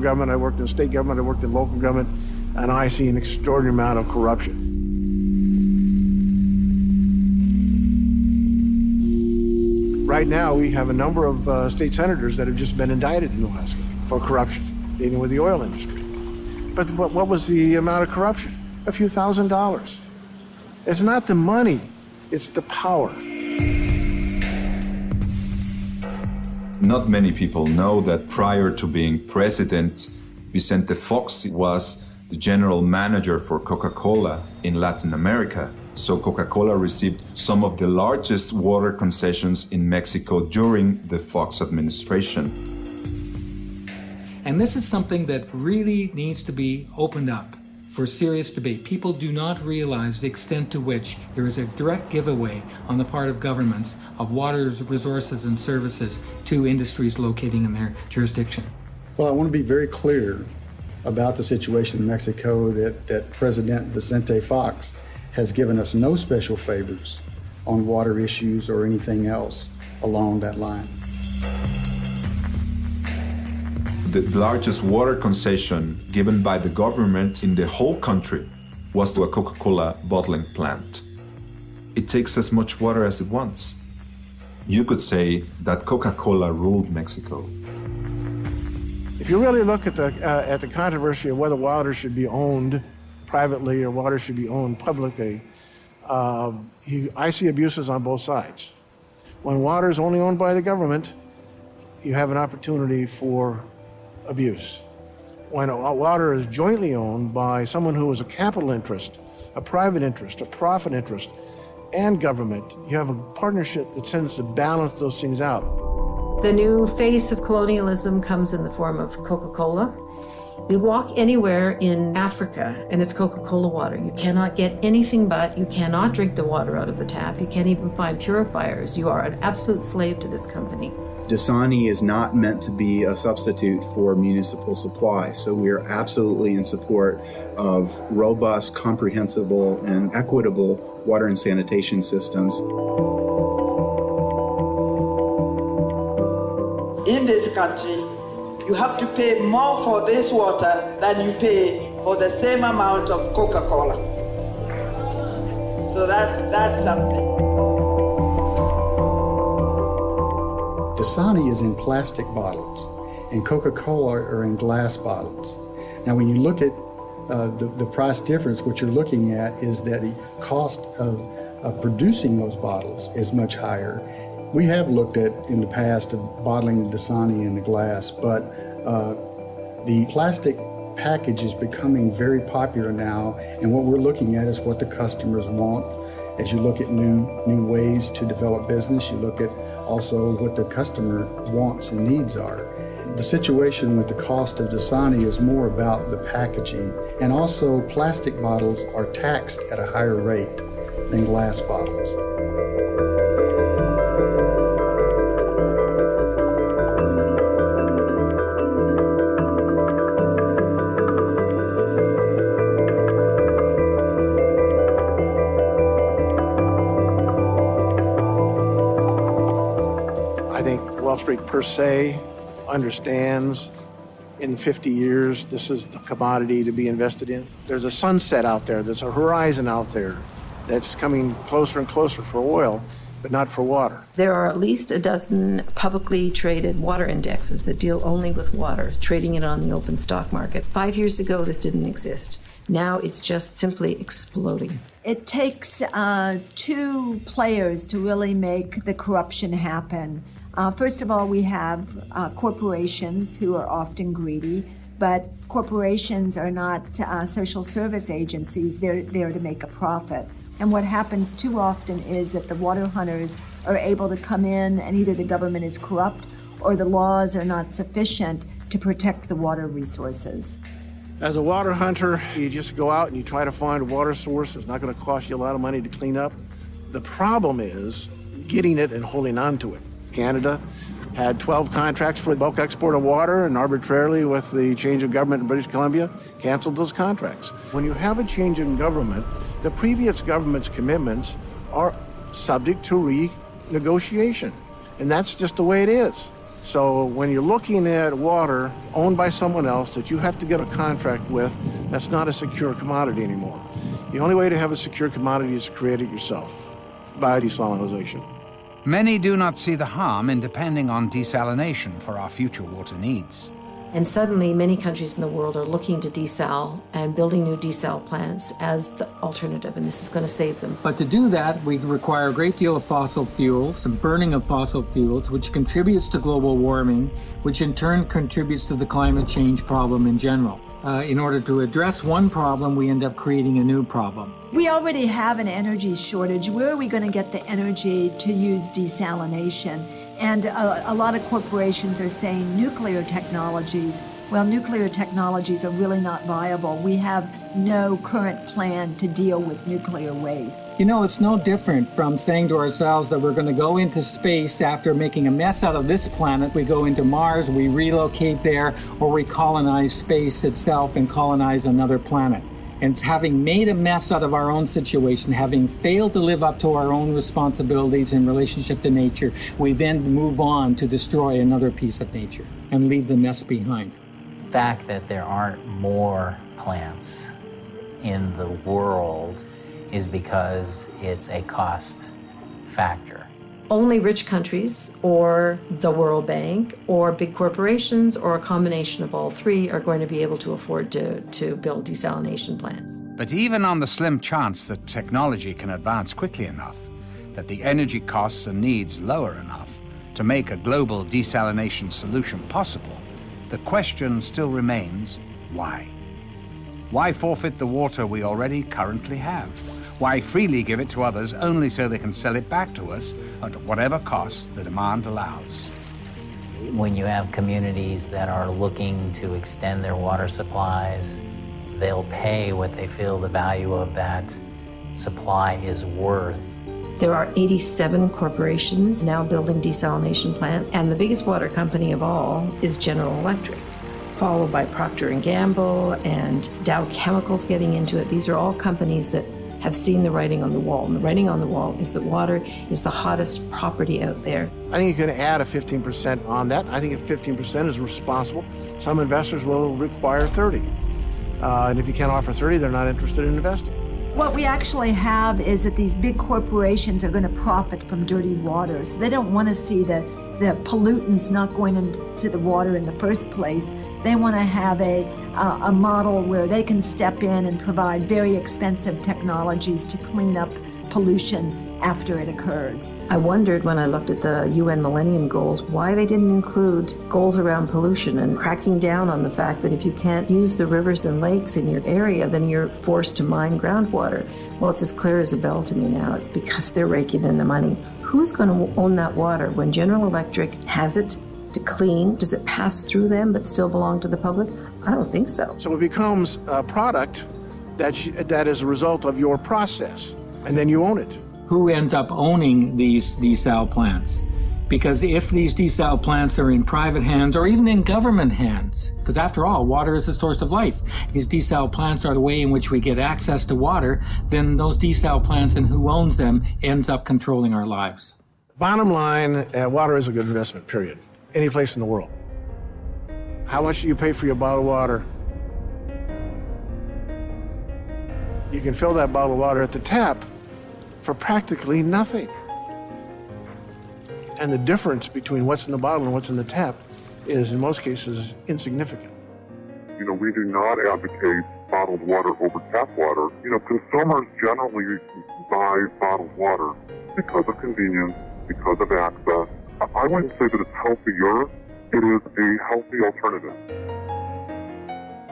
government, I worked in state government, I worked in local government, and I see an extraordinary amount of corruption. Right now, we have a number of state senators that have just been indicted in Alaska for corruption, dealing with the oil industry. But what was the amount of corruption? A few $1,000s. It's not the money, it's the power. Not many people know that prior to being president, Vicente Fox was the general manager for Coca-Cola in Latin America. So Coca-Cola received some of the largest water concessions in Mexico during the Fox administration. And this is something that really needs to be opened up for serious debate. People do not realize the extent to which there is a direct giveaway on the part of governments of water resources and services to industries locating in their jurisdiction. Well, I want to be very clear about the situation in Mexico that President Vicente Fox has given us no special favors on water issues or anything else along that line. The largest water concession given by the government in the whole country was to a Coca-Cola bottling plant. It takes as much water as it wants. You could say that Coca-Cola ruled Mexico. If you really look at the controversy of whether water should be owned privately or water should be owned publicly, I see abuses on both sides. When water is only owned by the government, you have an opportunity for abuse. When water is jointly owned by someone who is a capital interest, a private interest, a profit interest, and government, you have a partnership that tends to balance those things out. The new face of colonialism comes in the form of Coca-Cola. You walk anywhere in Africa and it's Coca-Cola water. You cannot get anything but, you cannot drink the water out of the tap. You can't even find purifiers. You are an absolute slave to this company. Dasani is not meant to be a substitute for municipal supply, so we are absolutely in support of robust, comprehensible, and equitable water and sanitation systems. In this country, you have to pay more for this water than you pay for the same amount of Coca-Cola. So that's something. Dasani is in plastic bottles, and Coca-Cola are in glass bottles. Now, when you look at the price difference, what you're looking at is that the cost of producing those bottles is much higher. We have looked at, in the past, of bottling Dasani in the glass, but the plastic package is becoming very popular now, and what we're looking at is what the customers want. As you look at new ways to develop business, you look at also what the customer wants and needs are. The situation with the cost of Dasani is more about the packaging, and also plastic bottles are taxed at a higher rate than glass bottles. Wall Street per se understands in 50 years this is the commodity to be invested in. There's a sunset out there, there's a horizon out there that's coming closer and closer for oil, but not for water. There are at least a dozen publicly traded water indexes that deal only with water, trading it on the open stock market. 5 years ago, this didn't exist. Now it's just simply exploding. It takes two players to really make the corruption happen. First of all, we have corporations who are often greedy, but corporations are not social service agencies. They're there to make a profit. And what happens too often is that the water hunters are able to come in and either the government is corrupt or the laws are not sufficient to protect the water resources. As a water hunter, you just go out and you try to find a water source. It's not going to cost you a lot of money to clean up. The problem is getting it and holding on to it. Canada had 12 contracts for bulk export of water, and arbitrarily, with the change of government in British Columbia, canceled those contracts. When you have a change in government, the previous government's commitments are subject to renegotiation, and that's just the way it is. So when you're looking at water owned by someone else that you have to get a contract with, that's not a secure commodity anymore. The only way to have a secure commodity is to create it yourself by desalination. Many do not see the harm in depending on desalination for our future water needs. And suddenly, many countries in the world are looking to desal and building new desal plants as the alternative, and this is going to save them. But to do that, we require a great deal of fossil fuels and burning of fossil fuels, which contributes to global warming, which in turn contributes to the climate change problem in general. In order to address one problem, we end up creating a new problem. We already have an energy shortage. Where are we going to get the energy to use desalination? And a lot of corporations are saying nuclear technologies. Well, nuclear technologies are really not viable. We have no current plan to deal with nuclear waste. You know, it's no different from saying to ourselves that we're going to go into space after making a mess out of this planet. We go into Mars, we relocate there, or we colonize space itself and colonize another planet. And having made a mess out of our own situation, having failed to live up to our own responsibilities in relationship to nature, we then move on to destroy another piece of nature and leave the mess behind. The fact that there aren't more plants in the world is because it's a cost factor. Only rich countries or the World Bank or big corporations or a combination of all three are going to be able to afford to build desalination plants. But even on the slim chance that technology can advance quickly enough, that the energy costs and needs lower enough to make a global desalination solution possible, the question still remains, why? Why forfeit the water we already currently have? Why freely give it to others only so they can sell it back to us at whatever cost the demand allows? When you have communities that are looking to extend their water supplies, they'll pay what they feel the value of that supply is worth. There are 87 corporations now building desalination plants, and the biggest water company of all is General Electric, followed by Procter & Gamble and Dow Chemicals getting into it. These are all companies that have seen the writing on the wall. And the writing on the wall is that water is the hottest property out there. I think you can add a 15% on that. I think if 15% is responsible, some investors will require 30. And if you can't offer 30, they're not interested in investing. What we actually have is that these big corporations are going to profit from dirty water. So they don't want to see the pollutants not going into the water in the first place. They want to have a model where they can step in and provide very expensive technologies to clean up pollution after it occurs. I wondered when I looked at the UN Millennium Goals why they didn't include goals around pollution and cracking down on the fact that if you can't use the rivers and lakes in your area, then you're forced to mine groundwater. Well, it's as clear as a bell to me now. It's because they're raking in the money. Who's going to own that water? When General Electric has it to clean, does it pass through them but still belong to the public? I don't think so. So it becomes a product that is a result of your process, and then you own it. Who ends up owning these desal plants? Because if these desal plants are in private hands or even in government hands, because after all, water is the source of life. These desal plants are the way in which we get access to water, then those desal plants and who owns them ends up controlling our lives. Bottom line, water is a good investment, period. Any place in the world. How much do you pay for your bottle of water? You can fill that bottle of water at the tap for practically nothing. And the difference between what's in the bottle and what's in the tap is, in most cases, insignificant. You know, we do not advocate bottled water over tap water. You know, consumers generally buy bottled water because of convenience, because of access. I wouldn't say that it's healthier. It is a healthy alternative.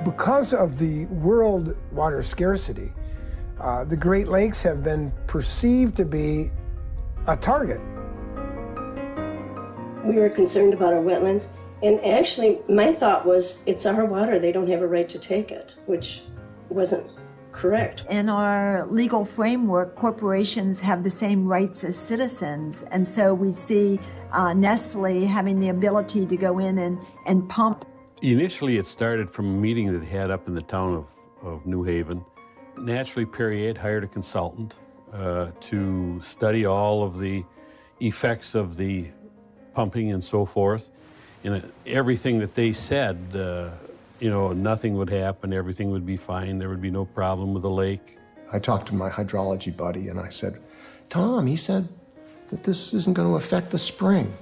Because of the world water scarcity, the Great Lakes have been perceived to be a target. We were concerned about our wetlands, and actually my thought was it's our water, they don't have a right to take it, which wasn't correct. In our legal framework, corporations have the same rights as citizens, and so we see Nestle having the ability to go in and pump. Initially it started from a meeting that they had up in the town of New Haven. Naturally, Perrier hired a consultant to study all of the effects of the pumping and so forth. And everything that they said, you know, nothing would happen, everything would be fine, there would be no problem with the lake. I talked to my hydrology buddy and I said, Tom, he said that this isn't going to affect the spring.